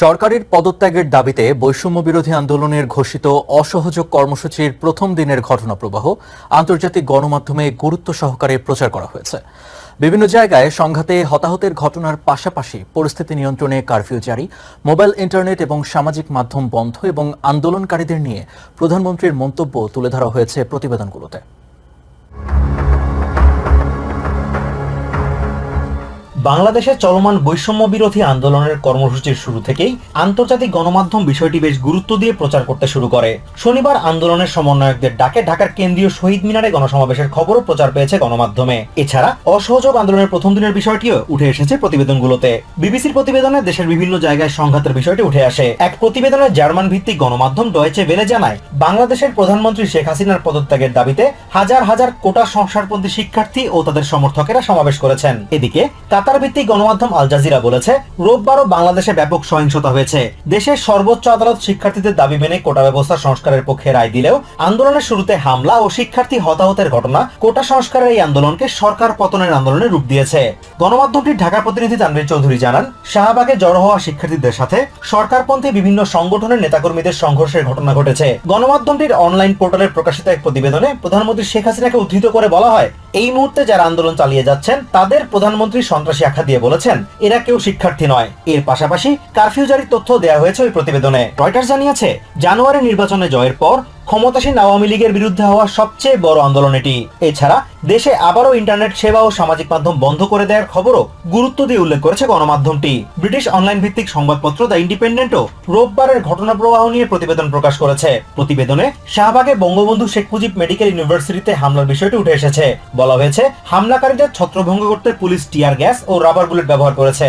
সরকারের পদত্যাগের দাবিতে বৈষম্য বিরোধী আন্দোলনের ঘোষিত অসহযোগ কর্মসূচির প্রথম দিনের ঘটনা প্রবাহ আন্তর্জাতিক গণমাধ্যমে গুরুত্ব সহকারে প্রচার করা হয়েছে। বিভিন্ন জায়গায় সংঘাতে হতাহতের ঘটনার পাশাপাশি পরিস্থিতি নিয়ন্ত্রণে কারফিউ জারি, মোবাইল ইন্টারনেট এবং সামাজিক মাধ্যম বন্ধ এবং আন্দোলনকারীদের নিয়ে প্রধানমন্ত্রীর মন্তব্য তুলে ধরা হয়েছে প্রতিবেদনগুলোতে। বাংলাদেশে চলমান বৈষম্য বিরোধী আন্দোলনের কর্মসূচির শুরু থেকেই আন্তর্জাতিক গণমাধ্যম বিষয়টি বেশ গুরুত্ব দিয়ে প্রচার করতে শুরু করে। শনিবার আন্দোলনের সমন্বয়কদের ডাকে ঢাকার কেন্দ্রীয় শহীদ মিনারে গণসমাবেশের খবরও প্রচার পেয়েছে গণমাধ্যমে। এছাড়া অসহযোগ আন্দোলনের প্রথম দিনের বিষয়টিও উঠে এসেছে প্রতিবেদনগুলোতে। বিবিসির প্রতিবেদনে দেশের বিভিন্ন জায়গায় সংঘাতের বিষয়টি উঠে আসে। এক প্রতিবেদনে জার্মান ভিত্তিক গণমাধ্যম ডয়েচে ওয়েলে জানায়, বাংলাদেশের প্রধানমন্ত্রী শেখ হাসিনার পদত্যাগের দাবিতে হাজার হাজার কোটা সংস্কারপন্থী শিক্ষার্থী ও তাদের সমর্থকেরা সমাবেশ করেছেন। এদিকে কাতার ভিত্তিক গণমাধ্যম আল জাজিরা বলেছে, রোববারও বাংলাদেশে ব্যাপক সহিংসতা হয়েছে। দেশের সর্বোচ্চ আদালত শিক্ষার্থীদের দাবি মেনে কোটা ব্যবস্থা সংস্কারের পক্ষে রায় দিলেও আন্দোলনের শুরুতে হামলা ও শিক্ষার্থী হতাহতের ঘটনা কোটা সংস্কারের এই আন্দোলনকে সরকার পতনের আন্দোলনে রূপ দিয়েছে। গণমাধ্যমটির ঢাকা প্রতিনিধি তানভীর চৌধুরী জানান, শাহবাগে জড়ো হওয়া শিক্ষার্থীদের সাথে সরকারপন্থী বিভিন্ন সংগঠনের নেতাকর্মীদের সংঘর্ষের ঘটনা ঘটেছে। গণমাধ্যমটির অনলাইন পোর্টালে প্রকাশিত এক প্রতিবেদনে প্রধানমন্ত্রী শেখ হাসিনাকে উদ্ধৃত করে বলা হয়, এই মুহূর্তে যারা আন্দোলন চালিয়ে যাচ্ছেন তাদের প্রধানমন্ত্রী সন্ত্রাসী আখ্যা দিয়ে বলেছেন এরা কেউ শিক্ষার্থী নয়। এর পাশাপাশি কারফিউ জারির তথ্য দেওয়া হয়েছে ওই প্রতিবেদনে। রয়টার্স জানিয়েছে, জানুয়ারি নির্বাচনে জয়ের পর ক্ষমতাসীন আওয়ামী লীগের বিরুদ্ধে হওয়া সবচেয়ে বড় আন্দোলন এটি। এছাড়া দেশে আবারও ইন্টারনেট সেবা ও সামাজিক মাধ্যম বন্ধ করে দেওয়ার খবরও গুরুত্ব দিয়ে উল্লেখ করেছে গণমাধ্যমটি। ব্রিটিশ অনলাইন ভিত্তিক সংবাদপত্র দ্য ইন্ডিপেন্ডেন্টও রোববারের ঘটনা প্রবাহ নিয়ে প্রতিবেদন প্রকাশ করেছে। প্রতিবেদনে শাহবাগে বঙ্গবন্ধু শেখ মুজিব মেডিকেল ইউনিভার্সিটিতে হামলার বিষয়টি উঠে এসেছে। বলা হয়েছে, হামলাকারীদের ছত্রভঙ্গ করতে পুলিশ টিয়ার গ্যাস ও রাবার বুলেট ব্যবহার করেছে।